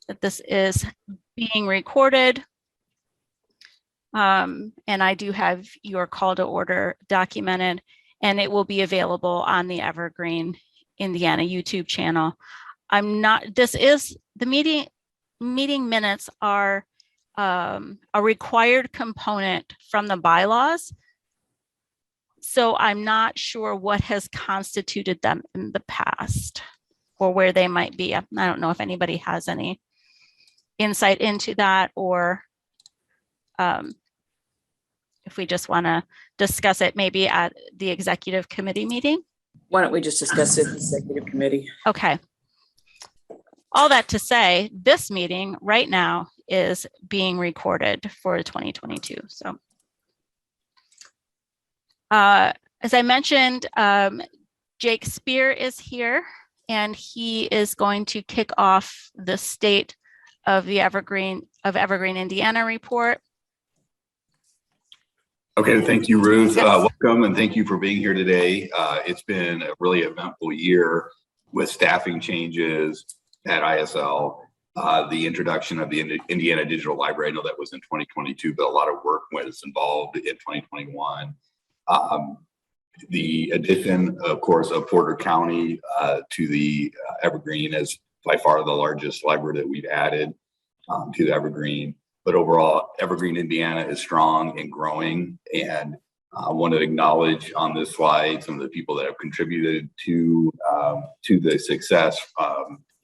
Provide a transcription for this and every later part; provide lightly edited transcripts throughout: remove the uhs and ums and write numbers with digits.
that this is being recorded. And I do have your call to order documented, and it will be available on the Evergreen, Indiana YouTube channel. The meeting minutes are a required component from the bylaws. So I'm not sure what has constituted them in the past or where they might be. I don't know if anybody has any insight into that, or if we just want to discuss it maybe at the executive committee meeting. Why don't we just discuss it in the executive committee? Okay. All that to say, this meeting right now is being recorded for 2022. So as I mentioned, Jake Spear is here, and he is going to kick off the State of Evergreen, Indiana report. Okay, thank you, Ruth. Welcome, and thank you for being here today. It's been a really eventful year with staffing changes at ISL, the introduction of the Indiana Digital Library. I know that was in 2022, but a lot of work was involved in 2021. The addition, of course, of Porter County to the Evergreen is by far the largest library that we've added to the Evergreen. But overall, Evergreen, Indiana is strong and growing. And I want to acknowledge on this slide some of the people that have contributed to the success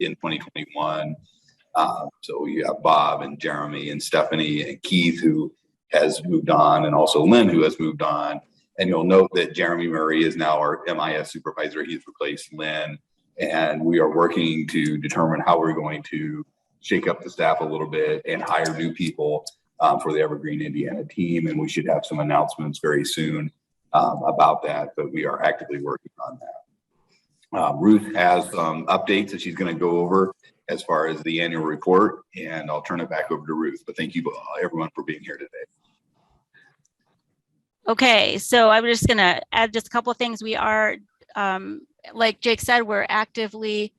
in 2021. So you have Bob and Jeremy and Stephanie and Keith, who has moved on, and also Lynn, who has moved on. And you'll note that Jeremy Murray is now our MIS supervisor. He's replaced Lynn. And we are working to determine how we're going to shake up the staff a little bit and hire new people for the Evergreen, Indiana team. And we should have some announcements very soon about that, but we are actively working on that. Ruth has some updates that she's going to go over as far as the annual report, and I'll turn it back over to Ruth. But thank you everyone for being here today. Okay, so I'm just going to add just a couple of things. We are, like Jake said, we're actively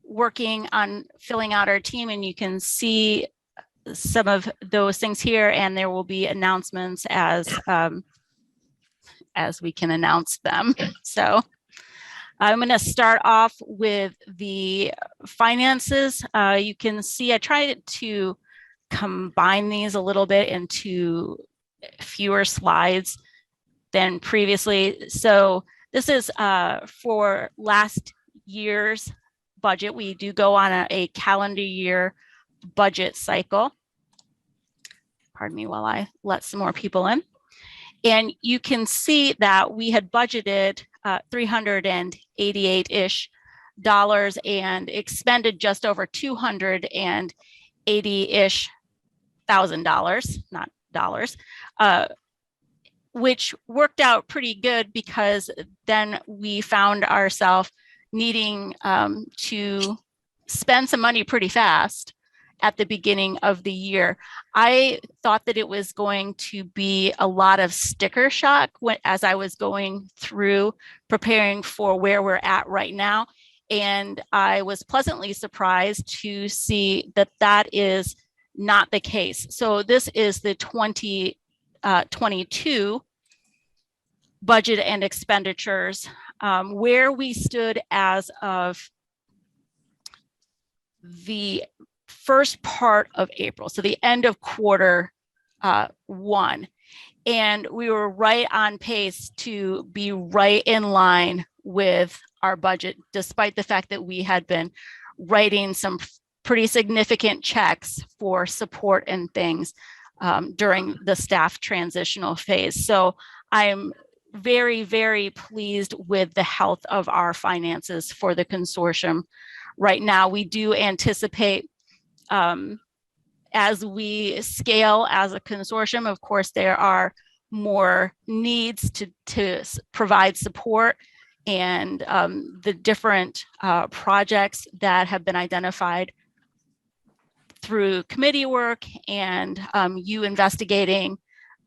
working on filling out our team, and you can see some of those things here, and there will be announcements as we can announce them. So I'm going to start off with the finances. You can see I tried to combine these a little bit into fewer slides than previously. So this is for last year's budget. We do go on a calendar year budget cycle. Pardon me while I let some more people in. And you can see that we had budgeted $388-ish and expended just over $280-ish thousand, not dollars, which worked out pretty good, because then we found ourselves needing to spend some money pretty fast at the beginning of the year. I thought that it was going to be a lot of sticker shock as I was going through preparing for where we're at right now. And I was pleasantly surprised to see that that is not the case. So this is the 2022 budget and expenditures, where we stood as of the first part of April, so the end of quarter one. And we were right on pace to be right in line with our budget, despite the fact that we had been writing some pretty significant checks for support and things during the staff transitional phase. So I'm very, very pleased with the health of our finances for the consortium right now. We do anticipate, as we scale as a consortium, of course, there are more needs to provide support, and the different projects that have been identified through committee work and you investigating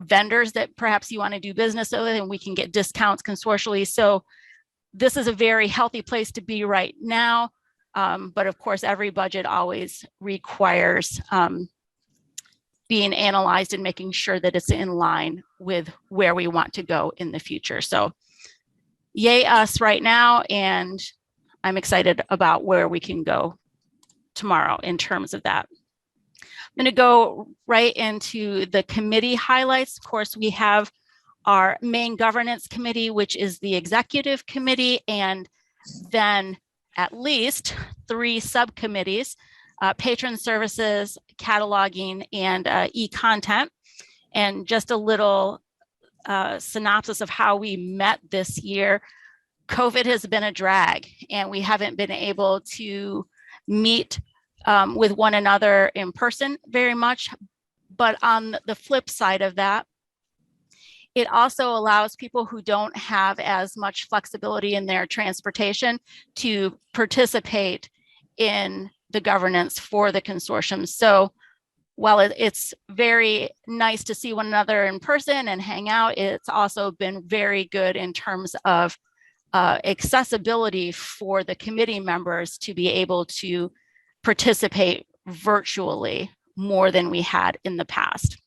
vendors that perhaps you want to do business with, and we can get discounts consortially. So this is a very healthy place to be right now. But of course, every budget always requires being analyzed and making sure that it's in line with where we want to go in the future. So yay us right now, and I'm excited about where we can go tomorrow in terms of that. I'm going to go right into the committee highlights. Of course, we have our main governance committee, which is the executive committee, and then at least 3 subcommittees, patron services, cataloging, and eContent. And just a little synopsis of how we met this year. COVID has been a drag, and we haven't been able to meet with one another in person very much. But on the flip side of that, it also allows people who don't have as much flexibility in their transportation to participate in the governance for the consortium. So while it's very nice to see one another in person and hang out, it's also been very good in terms of accessibility for the committee members to be able to participate virtually more than we had in the past.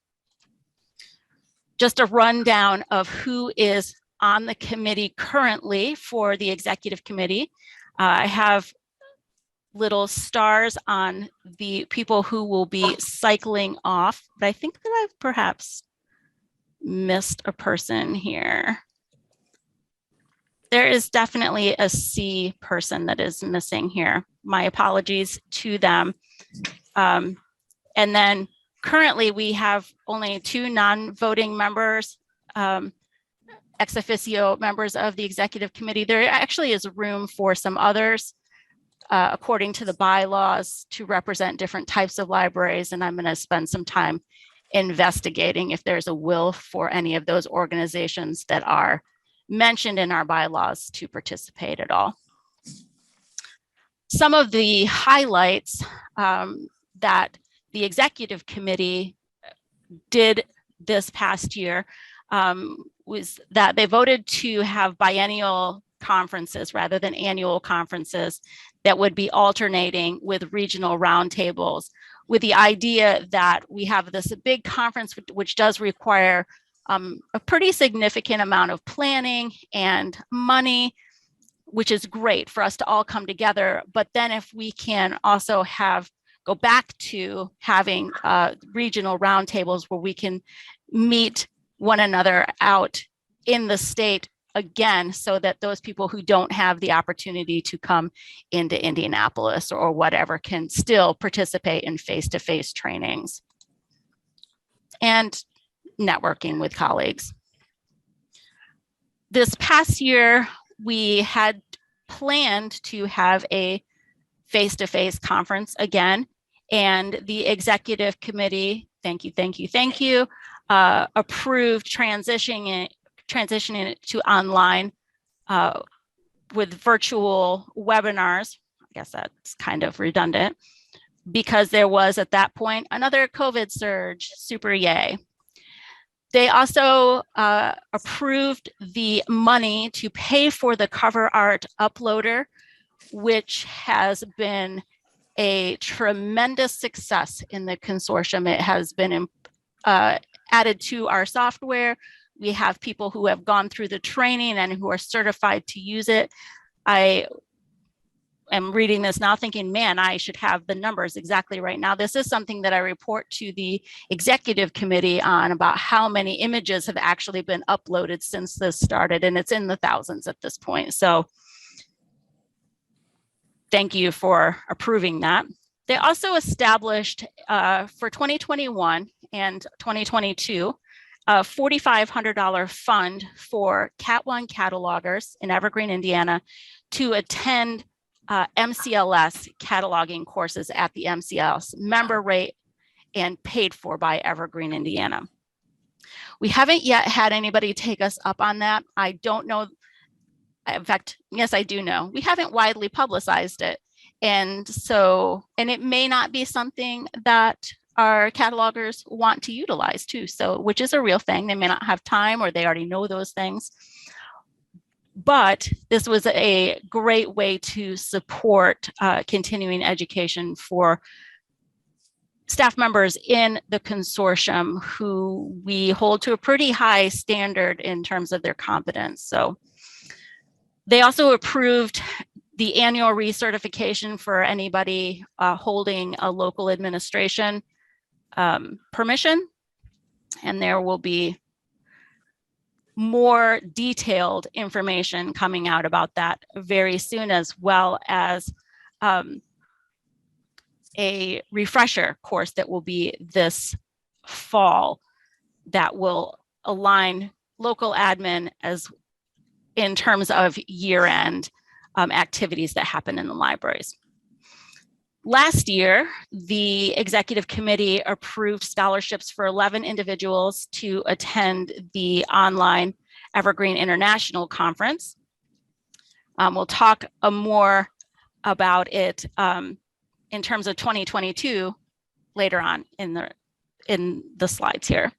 Just a rundown of who is on the committee currently for the executive committee. I have little stars on the people who will be cycling off, but I think that I've perhaps missed a person here. There is definitely a C person that is missing here. My apologies to them. And then currently we have only 2 non-voting members, ex officio members of the executive committee. There actually is room for some others according to the bylaws to represent different types of libraries. And I'm going to spend some time investigating if there's a will for any of those organizations that are mentioned in our bylaws to participate at all. Some of the highlights that the executive committee did this past year was that they voted to have biennial conferences rather than annual conferences that would be alternating with regional roundtables, with the idea that we have this big conference which does require a pretty significant amount of planning and money, which is great for us to all come together. But then if we can also go back to having regional roundtables where we can meet one another out in the state again, so that those people who don't have the opportunity to come into Indianapolis or whatever can still participate in face-to-face trainings and networking with colleagues. This past year, we had planned to have a face-to-face conference again, and the executive committee, thank you, approved transitioning it to online with virtual webinars. I guess that's kind of redundant because there was at that point another COVID surge, super yay. They also approved the money to pay for the cover art uploader, which has been a tremendous success in the consortium. It has been added to our software. We have people who have gone through the training and who are certified to use it. I am reading this now thinking, man, I should have the numbers exactly right now. This is something that I report to the executive committee on, about how many images have actually been uploaded since this started, and it's in the thousands at this point. So thank you for approving that. They also established for 2021 and 2022, a $4,500 fund for Cat 1 catalogers in Evergreen, Indiana, to attend MCLS cataloging courses at the MCLS member rate and paid for by Evergreen, Indiana. We haven't yet had anybody take us up on that. I don't know. In fact, yes, I do know. We haven't widely publicized it. And it may not be something that our catalogers want to utilize too. So, which is a real thing. They may not have time, or they already know those things. But this was a great way to support continuing education for staff members in the consortium who we hold to a pretty high standard in terms of their competence. So they also approved the annual recertification for anybody holding a local administration permission. And there will be more detailed information coming out about that very soon, as well as a refresher course that will be this fall that will align local admin as in terms of year-end activities that happen in the libraries. Last year, the executive committee approved scholarships for 11 individuals to attend the online Evergreen International Conference. We'll talk more about it in terms of 2022 later on in the slides here.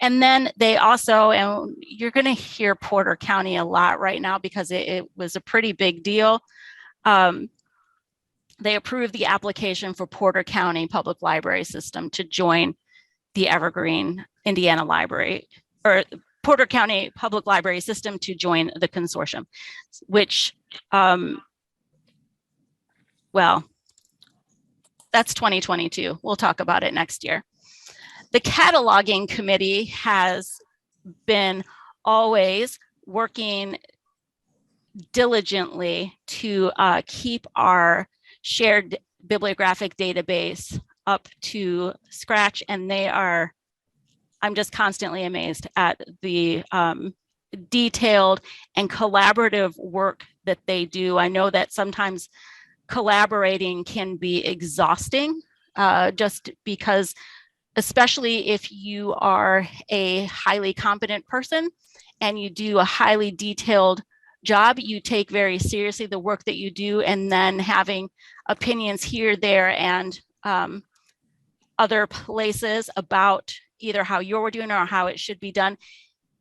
And then they also, and you're going to hear Porter County a lot right now because it was a pretty big deal. They approved the application for Porter County Public Library System to join the Evergreen Indiana Library, or Porter County Public Library System to join the consortium, which, well, that's 2022. We'll talk about it next year. The cataloging committee has been always working diligently to keep our shared bibliographic database up to scratch, and I'm just constantly amazed at the detailed and collaborative work that they do. I know that sometimes collaborating can be exhausting, just because, especially if you are a highly competent person and you do a highly detailed job, you take very seriously the work that you do, and then having opinions here, there, and other places about either how you're doing or how it should be done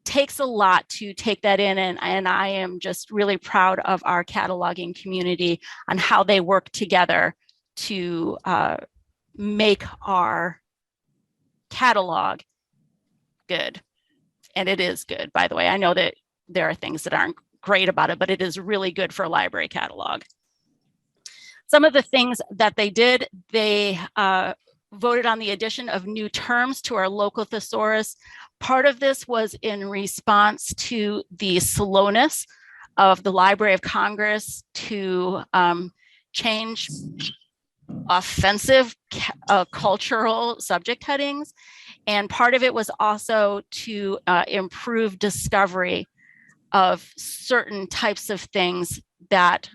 takes a lot to take that in. And I am just really proud of our cataloging community on how they work together to make our catalog good. And it is good, by the way. I know that there are things that aren't great about it, but it is really good for a library catalog. Some of the things that they did, they voted on the addition of new terms to our local thesaurus. Part of this was in response to the slowness of the Library of Congress to change offensive cultural subject headings. And part of it was also to improve discovery of certain types of things that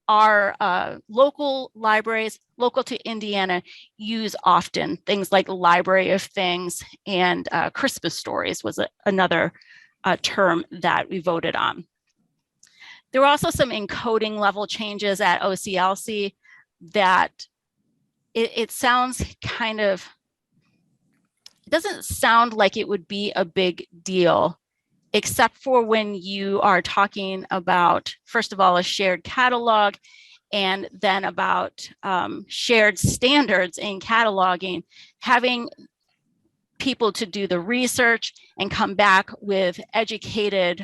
our local libraries, local to Indiana, use often. Things like Library of Things and Christmas stories was another term that we voted on. There were also some encoding level changes at OCLC that it sounds kind of, it doesn't sound like it would be a big deal, except for when you are talking about, first of all, a shared catalog, and then about shared standards in cataloging. Having people to do the research and come back with educated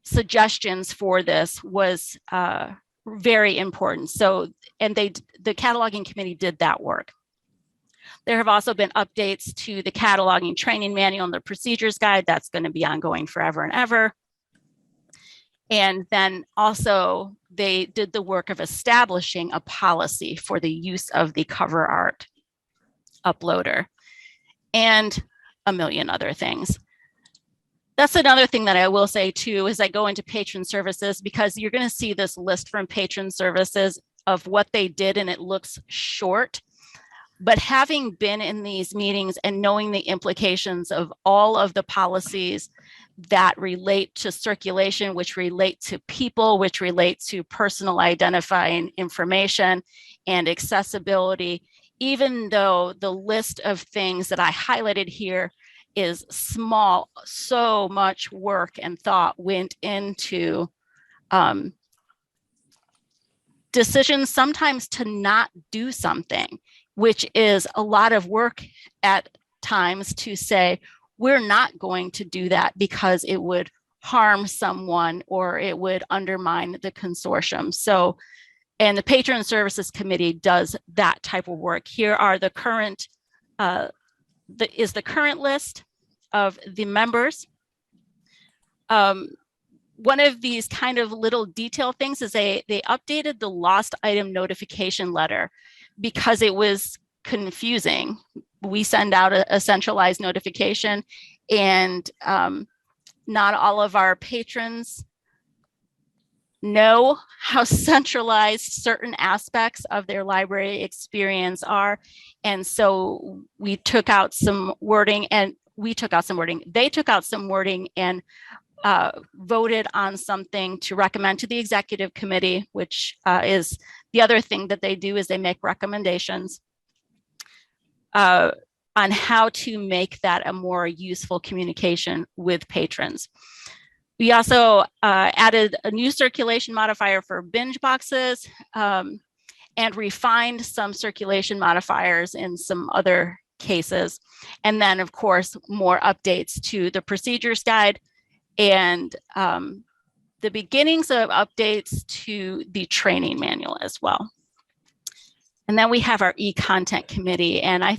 suggestions for this was very important. So, and the cataloging committee did that work. There have also been updates to the cataloging training manual and the procedures guide. That's going to be ongoing forever and ever. And then also they did the work of establishing a policy for the use of the cover art uploader and a million other things. That's another thing that I will say too, as I go into patron services, because you're going to see this list from patron services of what they did, and it looks short. But having been in these meetings and knowing the implications of all of the policies that relate to circulation, which relate to people, which relate to personal identifying information and accessibility, even though the list of things that I highlighted here is small. So much work and thought went into decisions sometimes to not do something, which is a lot of work at times to say, we're not going to do that because it would harm someone or it would undermine the consortium. So, and the Patron Services Committee does that type of work. Here are the current, is the current list of the members. One of these kind of little detail things is they updated the lost item notification letter because it was confusing. We send out a centralized notification, and not all of our patrons know how centralized certain aspects of their library experience are. And so we took out some wording, and they took out some wording and voted on something to recommend to the executive committee, which is the other thing that they do, is they make recommendations on how to make that a more useful communication with patrons. We also added a new circulation modifier for binge boxes and refined some circulation modifiers in some other cases. And then, of course, more updates to the procedures guide and the beginnings of updates to the training manual as well. And then we have our eContent committee, and I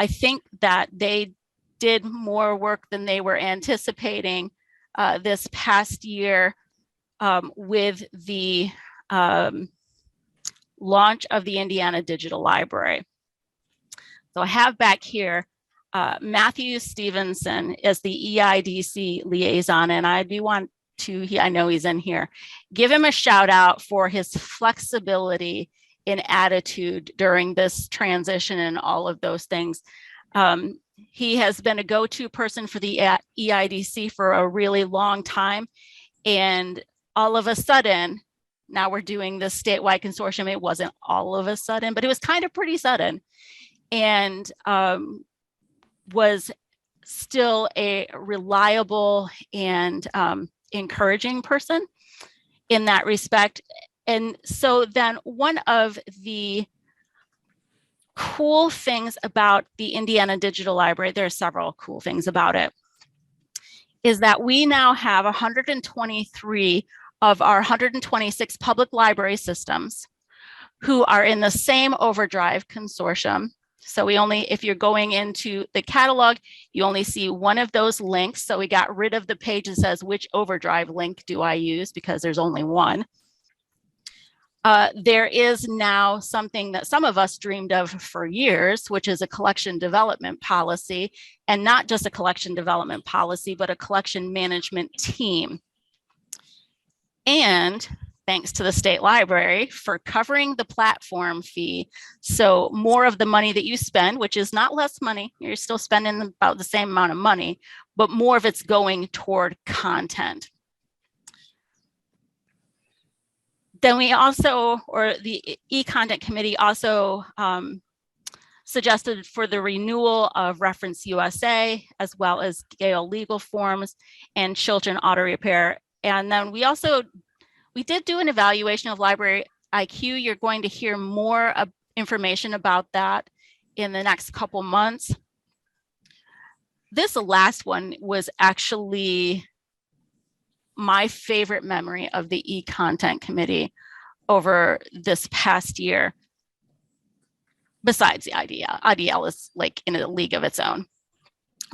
think that they did more work than they were anticipating this past year with the launch of the Indiana Digital Library. So I have back here Matthew Stevenson is the EIDC liaison, and I do want to, I know he's in here, give him a shout out for his flexibility in attitude during this transition and all of those things. He has been a go-to person for the EIDC for a really long time. And all of a sudden, now we're doing this statewide consortium. It wasn't all of a sudden, but it was kind of pretty sudden. And was still a reliable and encouraging person in that respect. And so then one of the cool things about the Indiana Digital Library, there are several cool things about it, is that we now have 123 of our 126 public library systems who are in the same Overdrive consortium. So we only, if you're going into the catalog, you only see one of those links. So we got rid of the page that says, which Overdrive link do I use? Because there's only one. There is now something that some of us dreamed of for years, which is a collection development policy, and not just a collection development policy, but a collection management team. And thanks to the state library for covering the platform fee. So more of the money that you spend, which is not less money, you're still spending about the same amount of money, but more of it's going toward content. Then we also, or the eContent committee also suggested for the renewal of Reference USA, as well as Gale legal forms and Chilton auto repair. And then we did do an evaluation of Library IQ. You're going to hear more information about that in the next couple months. This last one was actually my favorite memory of the eContent committee over this past year, besides the IDL. IDL is like in a league of its own.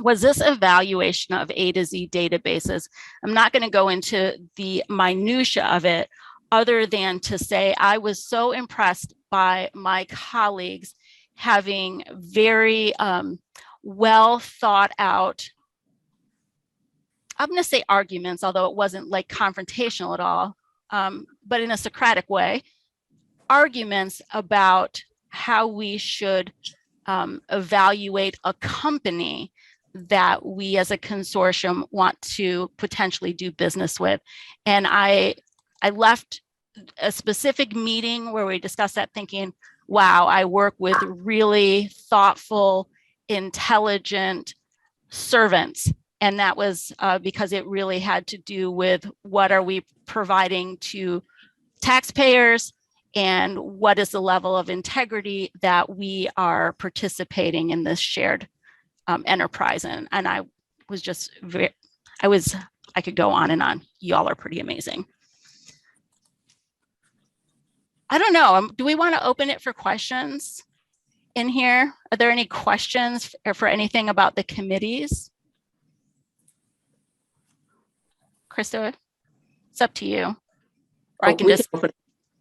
Was this evaluation of A to Z databases. I'm not going to go into the minutia of it, other than to say I was so impressed by my colleagues having very well thought out, I'm going to say arguments, although it wasn't like confrontational at all, but in a Socratic way, arguments about how we should evaluate a company that we as a consortium want to potentially do business with. And I left a specific meeting where we discussed that thinking, wow, I work with really thoughtful, intelligent servants. And that was because it really had to do with what are we providing to taxpayers and what is the level of integrity that we are participating in this shared enterprise. And I was just I could go on and on. Y'all are pretty amazing. I don't know. Do we want to open it for questions in here? Are there any questions for anything about the committees? Krista, it's up to you. Or I can just.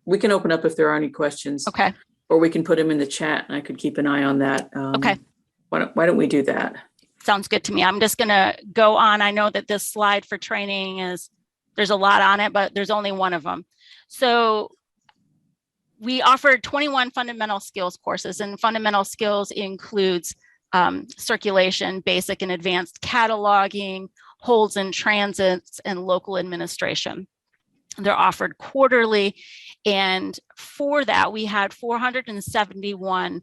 We can open up if there are any questions. Okay. Or we can put them in the chat and I could keep an eye on that. Okay. Why don't we do that? Sounds good to me. I'm just going to go on. I know that this slide for training there's a lot on it, but there's only one of them. So we offered 21 fundamental skills courses, and fundamental skills includes circulation, basic and advanced cataloging, holds and transits, and local administration. They're offered quarterly. And for that, we had 471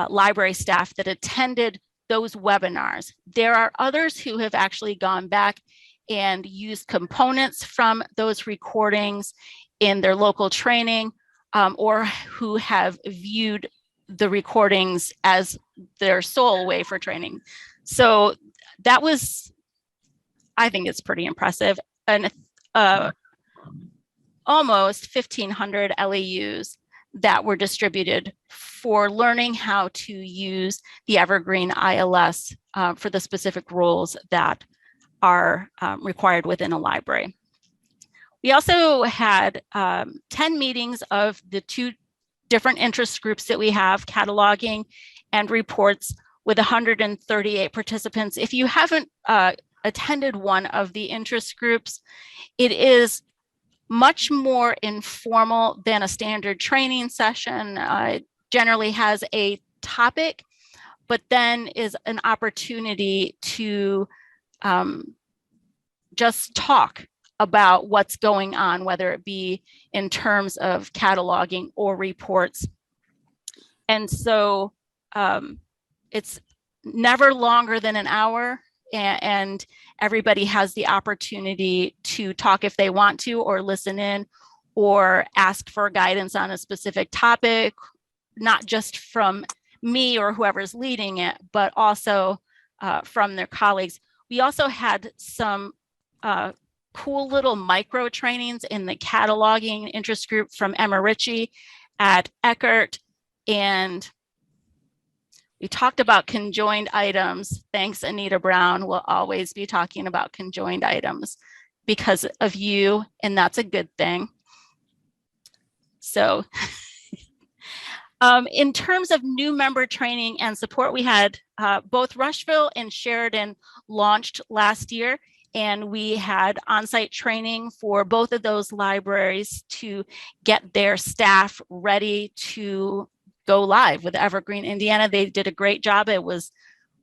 library staff that attended those webinars. There are others who have actually gone back and used components from those recordings in their local training, or who have viewed the recordings as their sole way for training. So that was, I think it's pretty impressive. And almost 1,500 LEUs that were distributed for learning how to use the Evergreen ILS for the specific roles that are required within a library. We also had 10 meetings of the 2 different interest groups that we have, cataloging and reports, with 138 participants. If you haven't attended one of the interest groups, it is much more informal than a standard training session. It generally has a topic, but then is an opportunity to just talk about what's going on, whether it be in terms of cataloging or reports. And so it's never longer than an hour, and everybody has the opportunity to talk if they want to, or listen in, or ask for guidance on a specific topic, not just from me or whoever's leading it, but also from their colleagues. We also had some cool little micro trainings in the cataloging interest group from Emma Ritchie at Eckert. And we talked about conjoined items. Thanks, Anita Brown. We'll always be talking about conjoined items because of you, and that's a good thing. So in terms of new member training and support, we had both Rushville and Sheridan launched last year, and we had on-site training for both of those libraries to get their staff ready to go live with Evergreen, Indiana. They did a great job. It was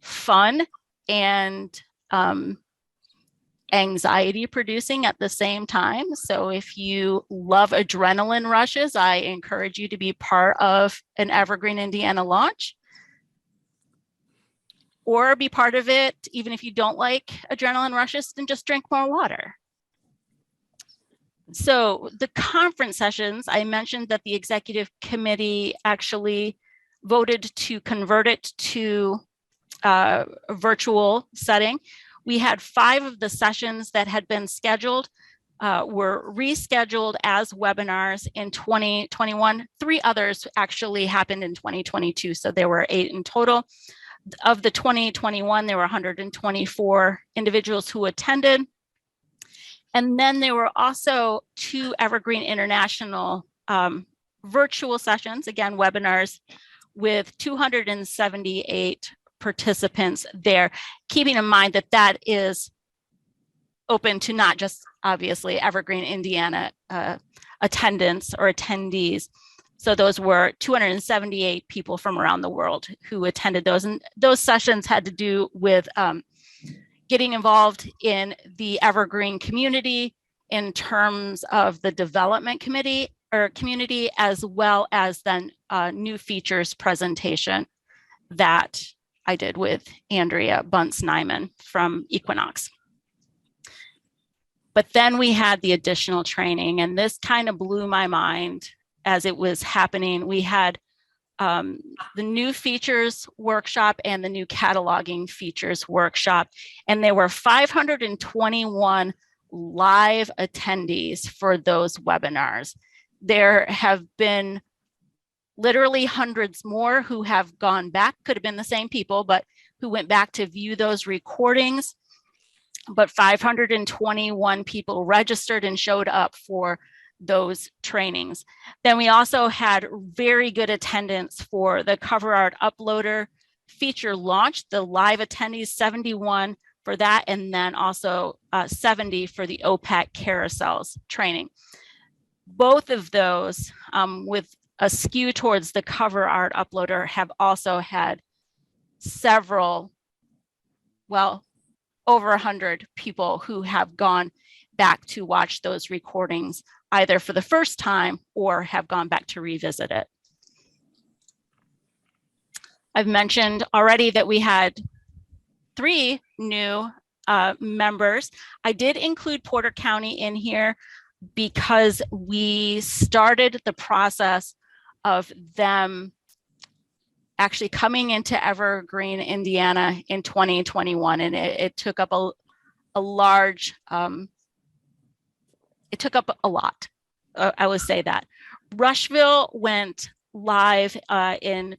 fun and anxiety producing at the same time. So if you love adrenaline rushes, I encourage you to be part of an Evergreen, Indiana launch, or be part of it. Even if you don't like adrenaline rushes, then just drink more water. So the conference sessions, I mentioned that the executive committee actually voted to convert it to a virtual setting. We had 5 of the sessions that had been scheduled were rescheduled as webinars in 2021. 3 others actually happened in 2022. So there were 8 in total. Of the 2021, there were 124 individuals who attended. And then there were also 2 Evergreen International virtual sessions, again, webinars, with 278 participants there, keeping in mind that that is open to not just, obviously, Evergreen, Indiana attendance or attendees. So those were 278 people from around the world who attended those. And those sessions had to do with getting involved in the Evergreen community in terms of the development committee or community, as well as then new features presentation that I did with Andrea Bunce-Nyman from Equinox. But then we had the additional training, and this kind of blew my mind as it was happening. We had the new features workshop and the new cataloging features workshop, and there were 521 live attendees for those webinars. There have been literally hundreds more who have gone back, could have been the same people, but who went back to view those recordings. But 521 people registered and showed up for those trainings. Then we also had very good attendance for the cover art uploader feature launch, the live attendees, 71 for that, and then also 70 for the OPAC carousels training. Both of those with a skew towards the cover art uploader have also had several, well, over 100 people who have gone back to watch those recordings either for the first time or have gone back to revisit it. I've mentioned already that we had 3 new members. I did include Porter County in here because we started the process of them actually coming into Evergreen, Indiana in 2021, and it took up a large, it took up a lot, I would say that. Rushville went live in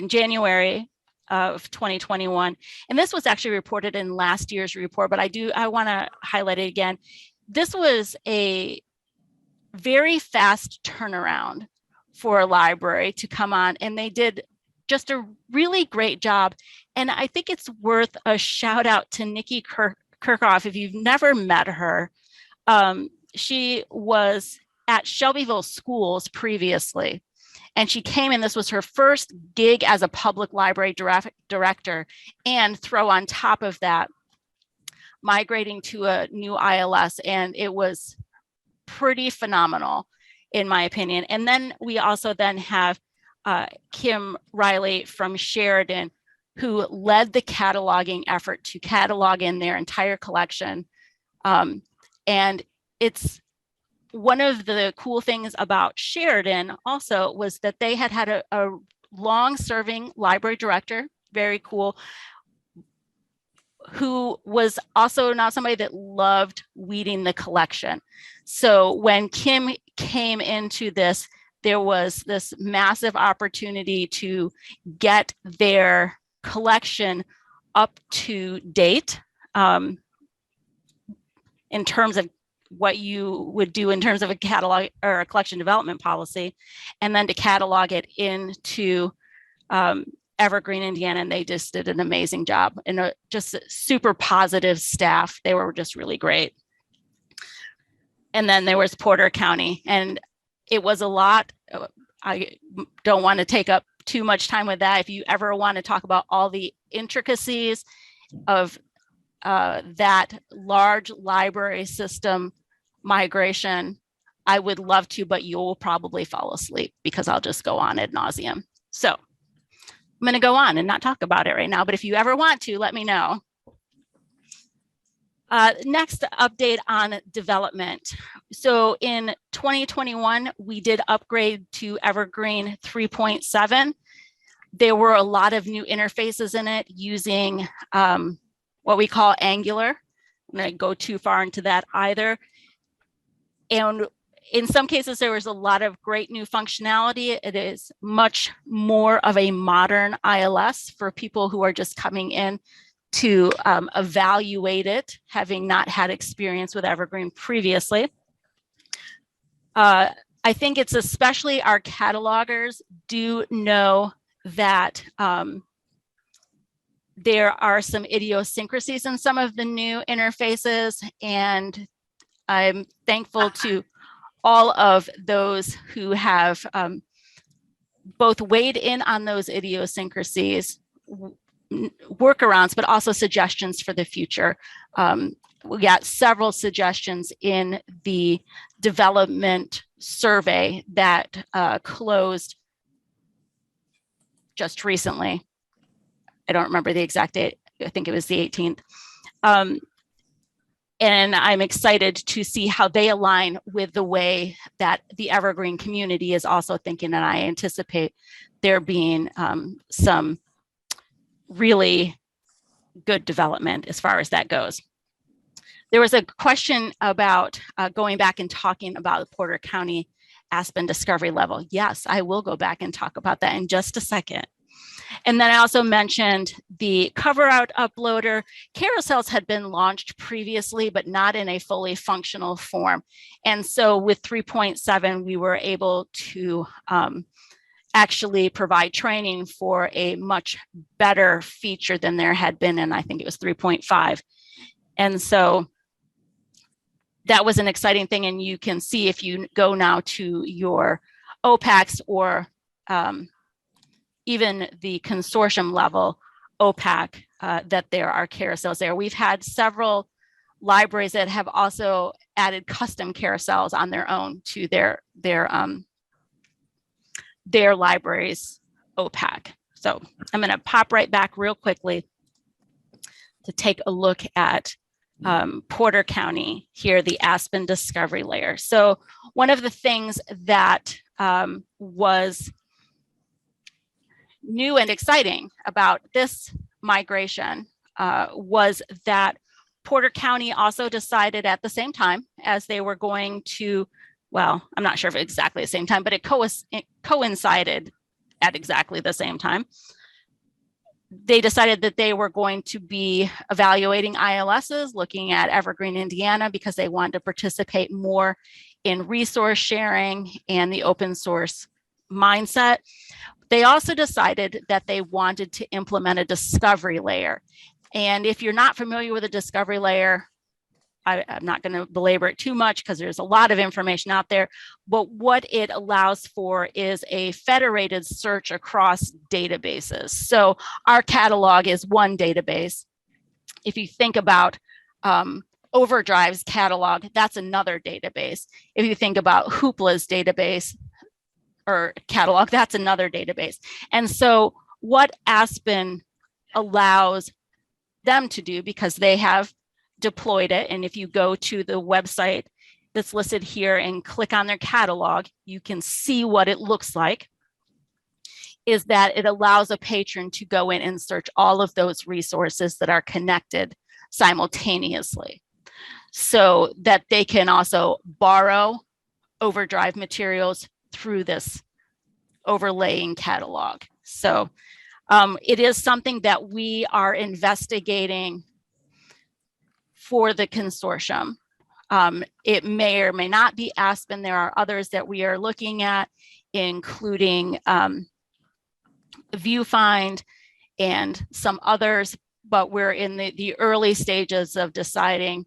January of 2021, and this was actually reported in last year's report, but I want to highlight it again. This was a very fast turnaround for a library to come on, and they did just a really great job. And I think it's worth a shout out to Nikki Kirchhoff. If you've never met her, she was at Shelbyville Schools previously, and she came in, this was her first gig as a public library director, and throw on top of that, migrating to a new ILS, and it was pretty phenomenal, in my opinion. And then we also then have Kim Riley from Sheridan, who led the cataloging effort to catalog in their entire collection. And it's one of the cool things about Sheridan also was that they had a long-serving library director, very cool, who was also not somebody that loved weeding the collection. So when Kim came into this, there was this massive opportunity to get their collection up to date in terms of what you would do in terms of a catalog or a collection development policy, and then to catalog it into Evergreen, Indiana, and they just did an amazing job, and just super positive staff. They were just really great. And then there was Porter County, and it was a lot. I don't want to take up too much time with that. If you ever want to talk about all the intricacies of that large library system migration, I would love to, but you'll probably fall asleep because I'll just go on ad nauseum. So I'm going to go on and not talk about it right now, but if you ever want to, let me know. Next update on development. So in 2021, we did upgrade to Evergreen 3.7. There were a lot of new interfaces in it using what we call Angular. I'm going to go too far into that either. And in some cases, there was a lot of great new functionality. It is much more of a modern ILS for people who are just coming in to evaluate it, having not had experience with Evergreen previously. I think it's especially our catalogers do know that there are some idiosyncrasies in some of the new interfaces, and I'm thankful to all of those who have both weighed in on those idiosyncrasies, workarounds, but also suggestions for the future. We got several suggestions in the development survey that closed just recently. I don't remember the exact date. I think it was the 18th. And I'm excited to see how they align with the way that the Evergreen community is also thinking. And I anticipate there being some really good development as far as that goes. There was a question about going back and talking about the Porter County Aspen discovery level. Yes, I will go back and talk about that in just a second. And then I also mentioned the cover art uploader. Carousels had been launched previously, but not in a fully functional form. And so with 3.7, we were able to actually provide training for a much better feature than there had been, and I think it was 3.5. And so that was an exciting thing. And you can see if you go now to your OPACs or even the consortium level OPAC, that there are carousels there. We've had several libraries that have also added custom carousels on their own to their libraries OPAC. So I'm going to pop right back real quickly to take a look at Porter County here, the Aspen discovery layer. So one of the things that was new and exciting about this migration was that Porter County also decided at the same time as they were going to, well, I'm not sure if exactly the same time, but it coincided at exactly the same time. They decided that they were going to be evaluating ILSs, looking at Evergreen, Indiana, because they wanted to participate more in resource sharing and the open source mindset. They also decided that they wanted to implement a discovery layer. And if you're not familiar with a discovery layer, I'm not going to belabor it too much because there's a lot of information out there, but what it allows for is a federated search across databases. So our catalog is one database. If you think about Overdrive's catalog, that's another database. If you think about Hoopla's database or catalog, that's another database. And so what Aspen allows them to do, because they have deployed it, and if you go to the website that's listed here and click on their catalog, you can see what it looks like, is that it allows a patron to go in and search all of those resources that are connected simultaneously, so that they can also borrow Overdrive materials through this overlaying catalog. So it is something that we are investigating for the consortium. It may or may not be Aspen. There are others that we are looking at, including Viewfind and some others, but we're in the early stages of deciding,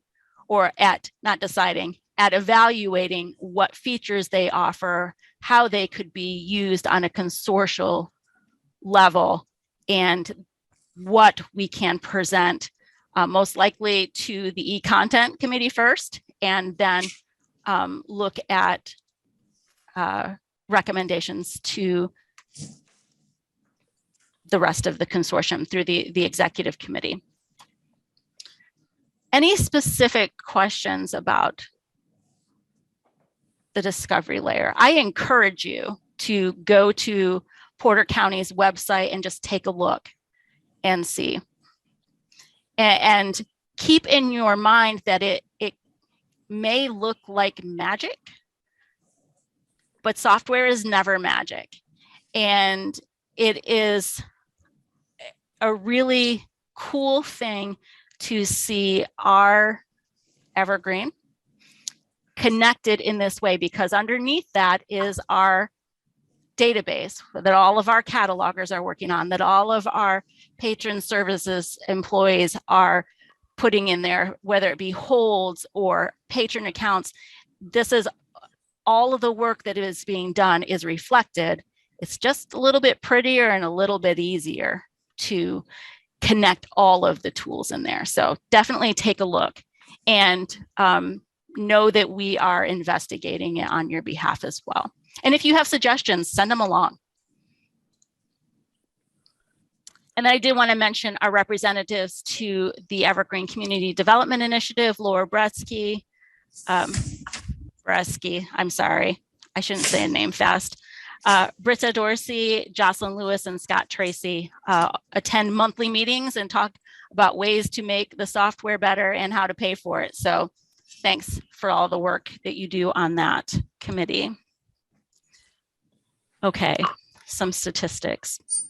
or at evaluating what features they offer, how they could be used on a consortial level, and what we can present most likely to the eContent committee first, and then look at recommendations to the rest of the consortium through the executive committee. Any specific questions about the discovery layer? I encourage you to go to Porter County's website and just take a look and see. And keep in your mind that it may look like magic, but software is never magic. And it is a really cool thing to see our Evergreen connected in this way, because underneath that is our database that all of our catalogers are working on, that all of our patron services employees are putting in there, whether it be holds or patron accounts. This is all of the work that is being done is reflected. It's just a little bit prettier and a little bit easier to connect all of the tools in there. So definitely take a look, and know that we are investigating it on your behalf as well. And if you have suggestions, send them along. And I did want to mention our representatives to the Evergreen Community Development Initiative, Laura Bretsky, I'm sorry, I shouldn't say a name fast. Britta Dorsey, Jocelyn Lewis, and Scott Tracy attend monthly meetings and talk about ways to make the software better and how to pay for it. So thanks for all the work that you do on that committee. Okay, some statistics.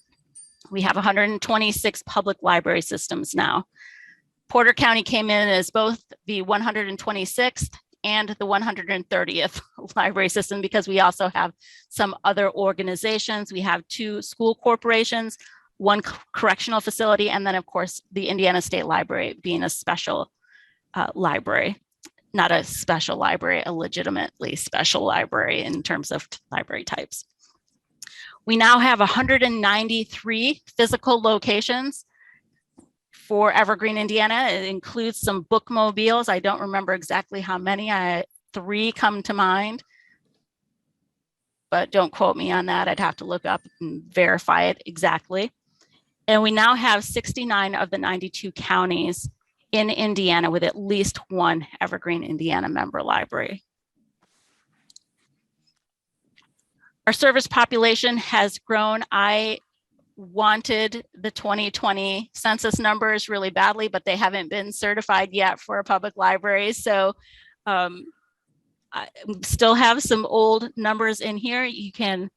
We have 126 public library systems now. Porter County came in as both the 126th and the 130th library system because we also have some other organizations. We have 2 school corporations, 1 correctional facility, and then of course the Indiana State Library being a special library, not a special library, a legitimately special library in terms of library types. We now have 193 physical locations for Evergreen, Indiana. It includes some bookmobiles. I don't remember exactly how many. 3 come to mind, but don't quote me on that. I'd have to look up and verify it exactly. And we now have 69 of the 92 counties in Indiana with at least 1 Evergreen, Indiana member library. Our service population has grown. I wanted the 2020 census numbers really badly, but they haven't been certified yet for public libraries. So I still have some old numbers in here. You can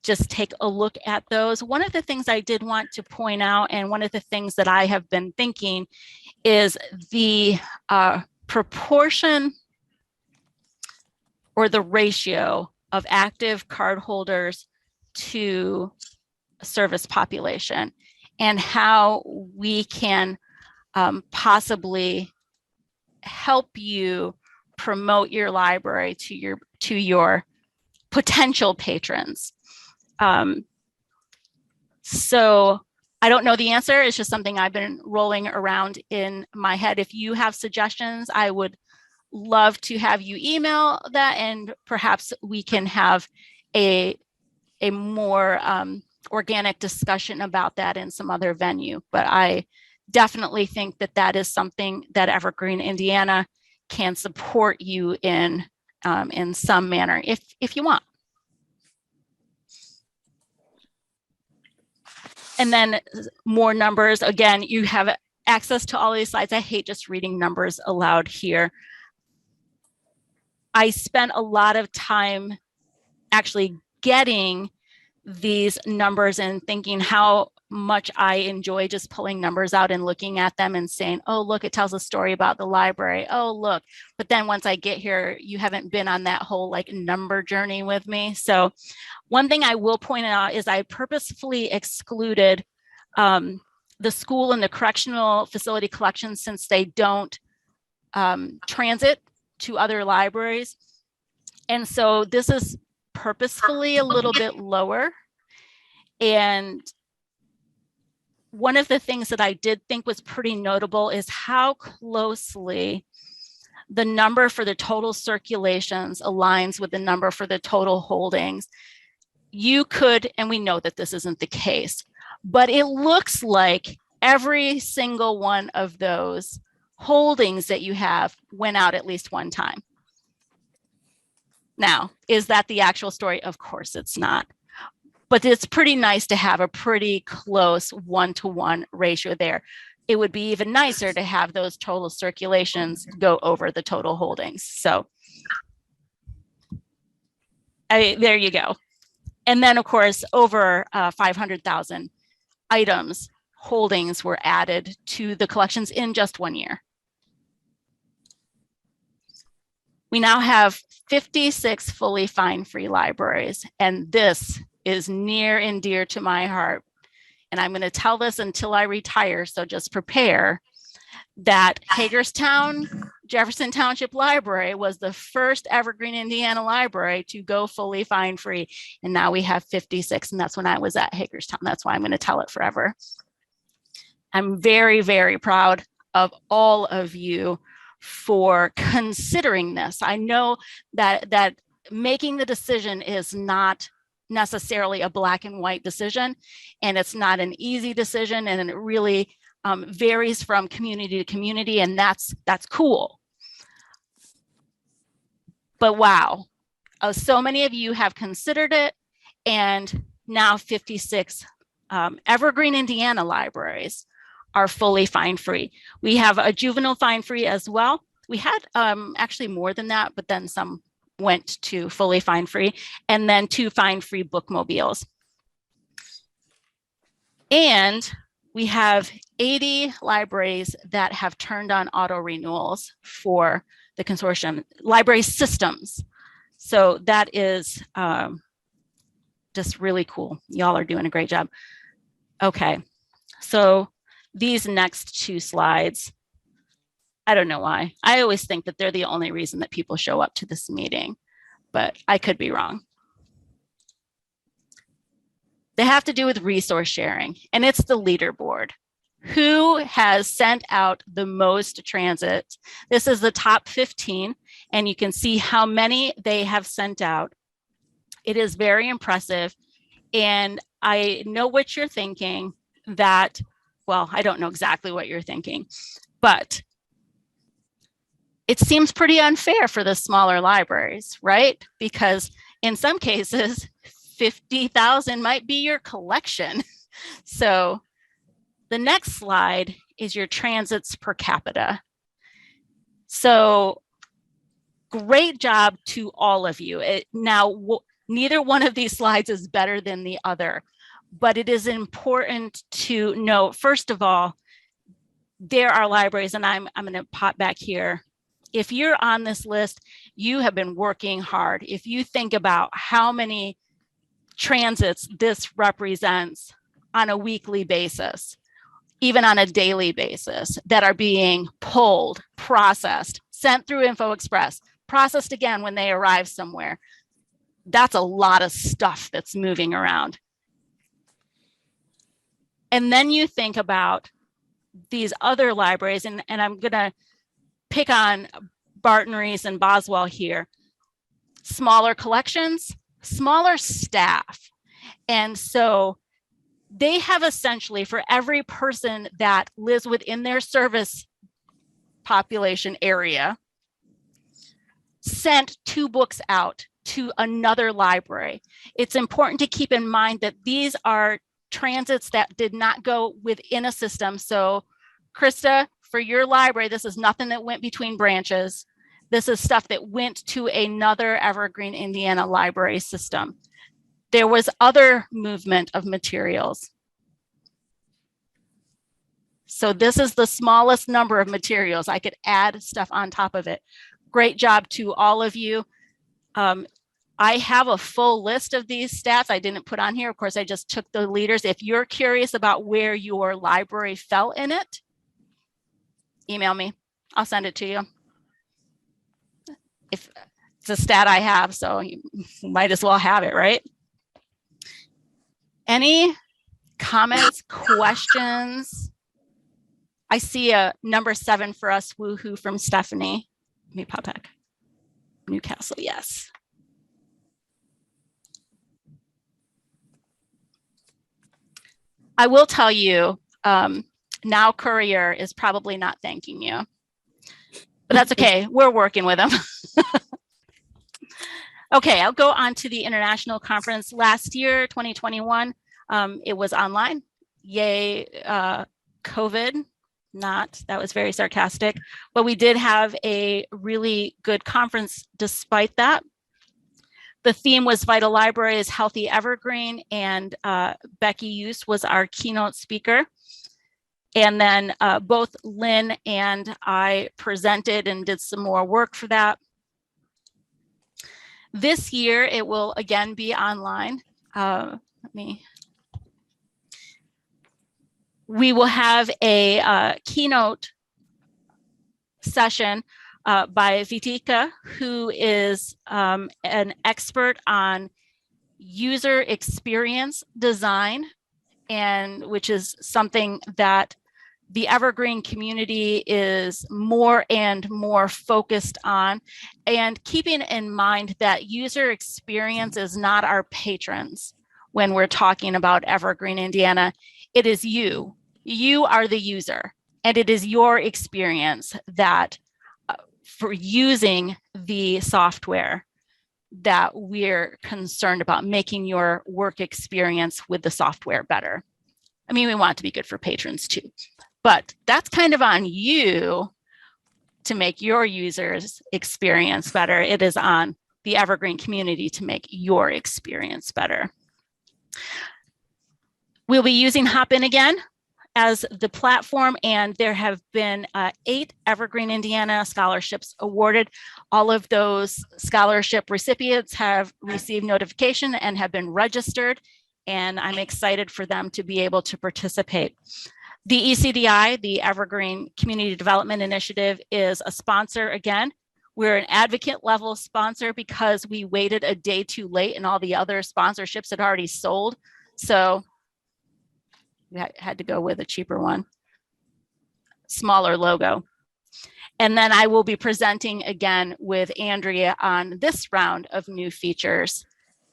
just take a look at those. One of the things I did want to point out, and one of the things that I have been thinking is the proportion or the ratio of active cardholders to service population and how we can possibly help you promote your library to your potential patrons. So I don't know the answer. It's just something I've been rolling around in my head. If you have suggestions, I would love to have you email that, and perhaps we can have a more organic discussion about that in some other venue. But I definitely think that that is something that Evergreen, Indiana can support you in some manner if you want. And then more numbers. Again, you have access to all these slides. I hate just reading numbers aloud here. I spent a lot of time actually getting these numbers and thinking how much I enjoy just pulling numbers out and looking at them and saying, oh, look, it tells a story about the library. Oh, look. But then once I get here, you haven't been on that whole like number journey with me. So one thing I will point out is I purposefully excluded the school and the correctional facility collections since they don't transit to other libraries. And so this is purposefully a little bit lower. And one of the things that I did think was pretty notable is how closely the number for the total circulations aligns with the number for the total holdings. You could, and we know that this isn't the case, but it looks like every single one of those holdings that you have went out at least one time. Now, is that the actual story? Of course it's not. But it's pretty nice to have a pretty close 1-to-1 ratio there. It would be even nicer to have those total circulations go over the total holdings. So there you go. And then, of course, over 500,000 items, holdings were added to the collections in just 1 year. We now have 56 fully fine-free libraries, and this is near and dear to my heart. And I'm going to tell this until I retire, so just prepare that Hagerstown Jefferson Township Library was the first Evergreen, Indiana library to go fully fine-free. And now we have 56, and that's when I was at Hagerstown. That's why I'm going to tell it forever. I'm very, very proud of all of you for considering this. I know that making the decision is not necessarily a black and white decision, and it's not an easy decision, and it really varies from community to community, and that's cool. But wow, so many of you have considered it, and now 56 Evergreen, Indiana libraries are fully fine-free. We have a juvenile fine-free as well. We had actually more than that, but then some went to fully fine-free, and then 2 fine-free bookmobiles. And we have 80 libraries that have turned on auto renewals for the consortium, library systems. So that is just really cool. Y'all are doing a great job. Okay, so these next 2 slides, I don't know why. I always think that they're the only reason that people show up to this meeting, but I could be wrong. They have to do with resource sharing, and it's the leaderboard. Who has sent out the most transit? This is the top 15, and you can see how many they have sent out. It is very impressive, and I know what you're thinking that, well, I don't know exactly what you're thinking, but it seems pretty unfair for the smaller libraries, right? Because in some cases, 50,000 might be your collection. So the next slide is your transits per capita. So great job to all of you. Neither one of these slides is better than the other, but it is important to note, first of all, there are libraries, and I'm going to pop back here. If you're on this list, you have been working hard. If you think about how many transits this represents on a weekly basis, even on a daily basis, that are being pulled, processed, sent through InfoExpress, processed again when they arrive somewhere, that's a lot of stuff that's moving around. And then you think about these other libraries, and I'm going to pick on Barton Reese and Boswell here. Smaller collections, smaller staff. And so they have essentially, for every person that lives within their service population area, sent 2 books out to another library. It's important to keep in mind that these are transits that did not go within a system. So Krista, for your library, this is nothing that went between branches. This is stuff that went to another Evergreen, Indiana library system. There was other movement of materials. So this is the smallest number of materials. I could add stuff on top of it. Great job to all of you. I have a full list of these stats I didn't put on here. Of course, I just took the leaders. If you're curious about where your library fell in it, email me. I'll send it to you. If it's a stat I have, so you might as well have it, right? Any comments, questions? I see a number 7 for us, woohoo, from Stephanie. Let me pop back. Newcastle, yes. I will tell you, now Courier is probably not thanking you, but that's okay. We're working with them. Okay, I'll go on to the international conference. Last year, 2021, it was online. Yay, COVID. That was very sarcastic, but we did have a really good conference despite that. The theme was Vital Libraries, Healthy Evergreen, and Becky Use was our keynote speaker. And then both Lynn and I presented and did some more work for that. This year, it will again be online. We will have a keynote session by Vitika, who is an expert on user experience design, and which is something that the Evergreen community is more and more focused on, and keeping in mind that user experience is not our patrons when we're talking about Evergreen Indiana. It is you. You are the user, and it is your experience that for using the software that we're concerned about, making your work experience with the software better. I mean, we want it to be good for patrons too, but that's kind of on you to make your users' experience better. It is on the Evergreen community to make your experience better. We'll be using Hopin again as the platform, and there have been 8 Evergreen Indiana scholarships awarded. All of those scholarship recipients have received notification and have been registered, and I'm excited for them to be able to participate. The ECDI, the Evergreen Community Development Initiative, is a sponsor again. We're an advocate level sponsor because we waited a day too late and all the other sponsorships had already sold. So we had to go with a cheaper one, smaller logo. And then I will be presenting again with Andrea on this round of new features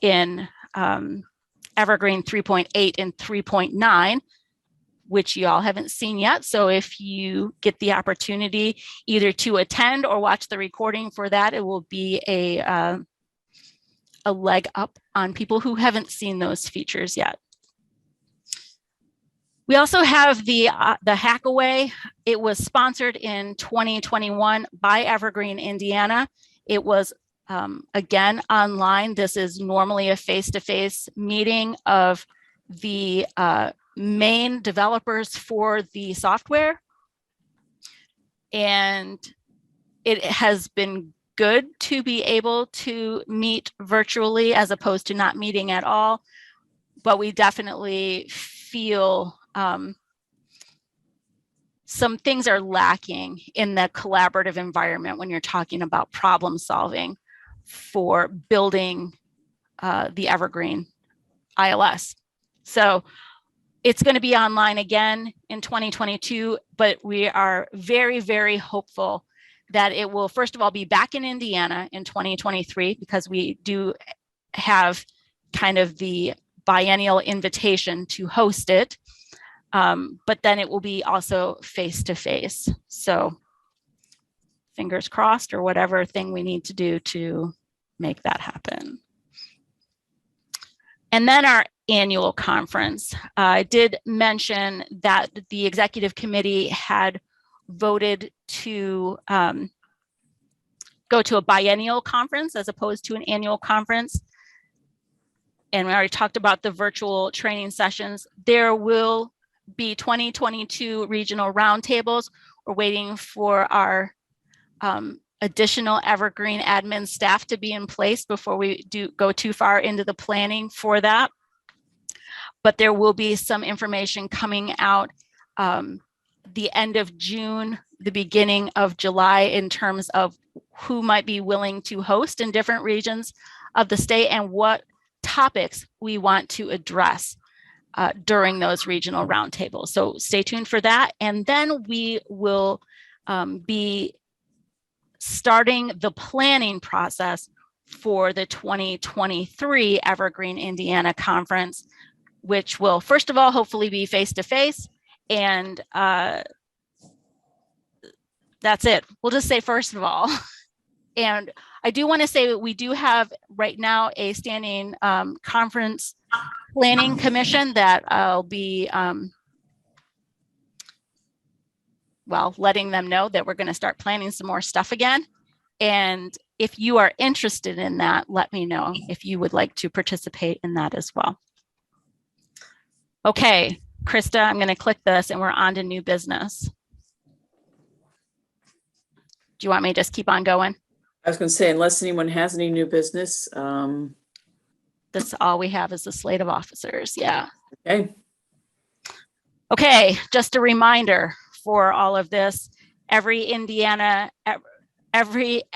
in Evergreen 3.8 and 3.9, which you all haven't seen yet. So if you get the opportunity either to attend or watch the recording for that, it will be a leg up on people who haven't seen those features yet. We also have the Hackaway. It was sponsored in 2021 by Evergreen Indiana. It was, again, online. This is normally a face-to-face meeting of the main developers for the software. And it has been good to be able to meet virtually as opposed to not meeting at all. But we definitely feel some things are lacking in the collaborative environment when you're talking about problem solving for building the Evergreen ILS. So it's going to be online again in 2022, but we are very, very hopeful that it will, first of all, be back in Indiana in 2023, because we do have kind of the biennial invitation to host it. But then it will be also face-to-face. So fingers crossed, or whatever thing we need to do to make that happen. And then our annual conference. I did mention that the executive committee had voted to go to a biennial conference as opposed to an annual conference. And we already talked about the virtual training sessions. There will be 2022 regional roundtables. We're waiting for our additional Evergreen admin staff to be in place before we do go too far into the planning for that. But there will be some information coming out the end of June, the beginning of July, in terms of who might be willing to host in different regions of the state and what topics we want to address during those regional roundtables. So stay tuned for that. And then we will be starting the planning process for the 2023 Evergreen Indiana Conference, which will, first of all, hopefully be face-to-face. And that's it. We'll just say first of all. And I do want to say that we do have right now a standing conference planning commission that I'll be, letting them know that we're going to start planning some more stuff again. And if you are interested in that, let me know if you would like to participate in that as well. Okay, Krista, I'm going to click this and we're on to new business. Do you want me to just keep on going? I was going to say, unless anyone has any new business. That's all we have is the slate of officers. Yeah. Okay. Okay, just a reminder for all of this, every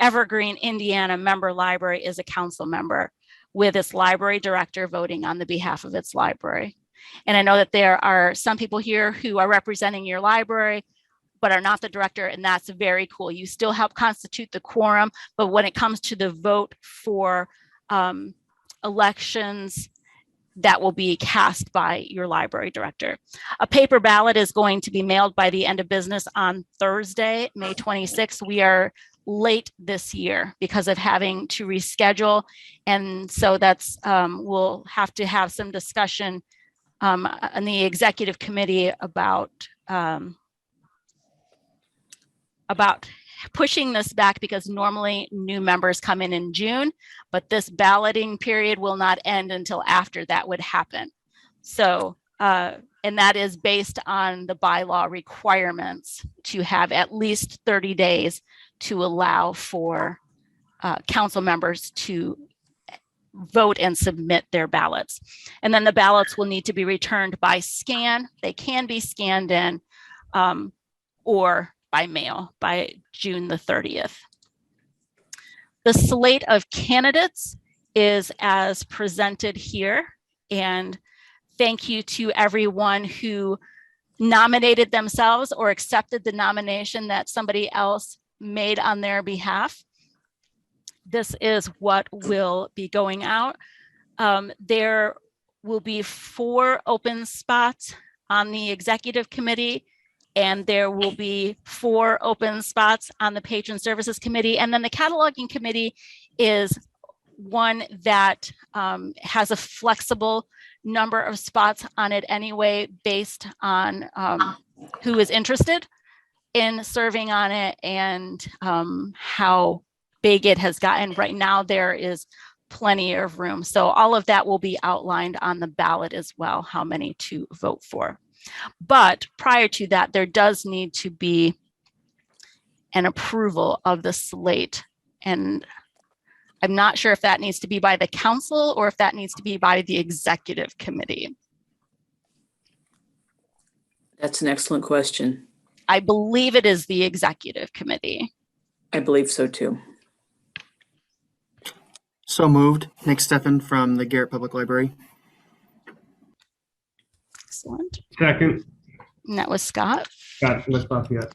Evergreen Indiana member library is a council member with its library director voting on the behalf of its library. And I know that there are some people here who are representing your library, but are not the director, and that's very cool. You still help constitute the quorum, but when it comes to the vote for elections, that will be cast by your library director. A paper ballot is going to be mailed by the end of business on Thursday, May 26th. We are late this year because of having to reschedule. And so that's, we'll have to have some discussion on the executive committee about pushing this back, because normally new members come in June, but this balloting period will not end until after that would happen. So, and that is based on the bylaw requirements to have at least 30 days to allow for council members to vote and submit their ballots. And then the ballots will need to be returned by scan. They can be scanned in or by mail by June the 30th. The slate of candidates is as presented here. And thank you to everyone who nominated themselves or accepted the nomination that somebody else made on their behalf. This is what will be going out. There will be 4 open spots on the executive committee, and there will be 4 open spots on the Patron Services Committee. And then the Cataloging Committee is one that has a flexible number of spots on it anyway, based on who is interested in serving on it and how big it has gotten. Right now, there is plenty of room. So all of that will be outlined on the ballot as well, how many to vote for. But prior to that, there does need to be an approval of the slate. And I'm not sure if that needs to be by the council or if that needs to be by the executive committee. That's an excellent question. I believe it is the executive committee. I believe so too. So moved. Nick Steffen from the Garrett Public Library. Excellent. Second. And that was Scott. Scott Lefebvre.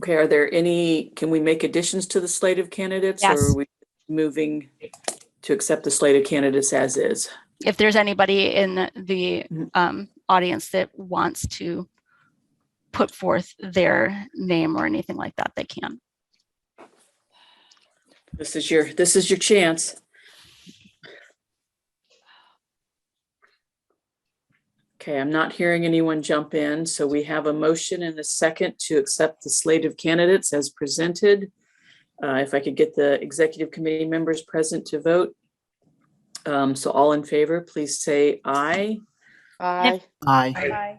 Okay, are there any, can we make additions to the slate of candidates? Yes. Or are we moving to accept the slate of candidates as is? If there's anybody in the audience that wants to put forth their name or anything like that, they can. This is your chance. Okay, I'm not hearing anyone jump in, so we have a motion and a second to accept the slate of candidates as presented. If I could get the executive committee members present to vote. So all in favor, please say aye. Aye. Aye.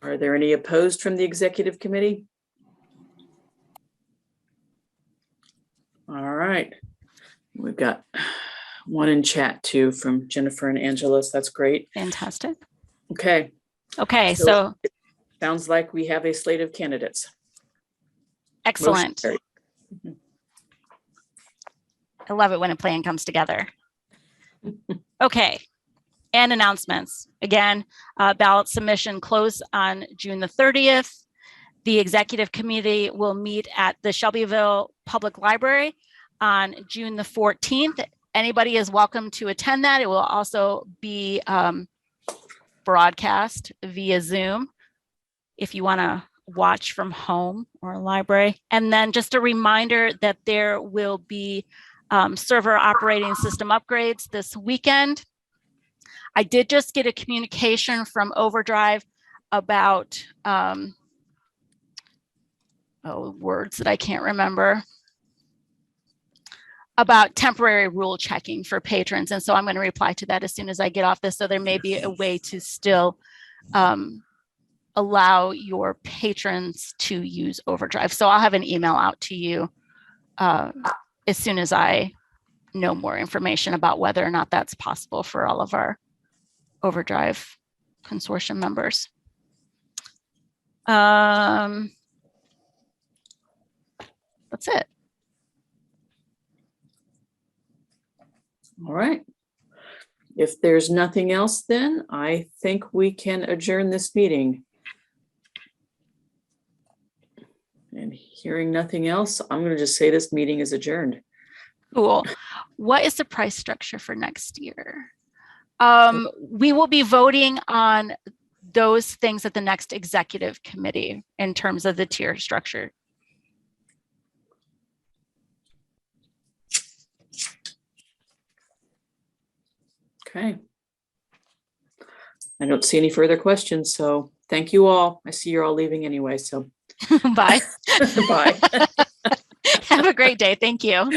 Are there any opposed from the executive committee? All right. We've got one in chat too from Jennifer and Angela, so that's great. Fantastic. Okay. Okay, so it sounds like we have a slate of candidates. excellent. Motion carried. I love it when a plan comes together. Okay, and announcements. Again, ballot submission closed on June the 30th. The executive committee will meet at the Shelbyville Public Library on June the 14th. Anybody is welcome to attend that. It will also be broadcast via Zoom if you want to watch from home or library. And then just a reminder that there will be server operating system upgrades this weekend. I did just get a communication from Overdrive about words that I can't remember, about temporary rule checking for patrons. And so I'm going to reply to that as soon as I get off this. So there may be a way to still allow your patrons to use Overdrive. So I'll have an email out to you as soon as I know more information about whether or not that's possible for all of our Overdrive consortium members. That's it. All right. If there's nothing else, then I think we can adjourn this meeting. And hearing nothing else, I'm going to just say this meeting is adjourned. Cool. What is the price structure for next year? We will be voting on those things at the next executive committee in terms of the tier structure. Okay. I don't see any further questions, so thank you all. I see you're all leaving anyway, so Bye. bye. Have a great day. Thank you.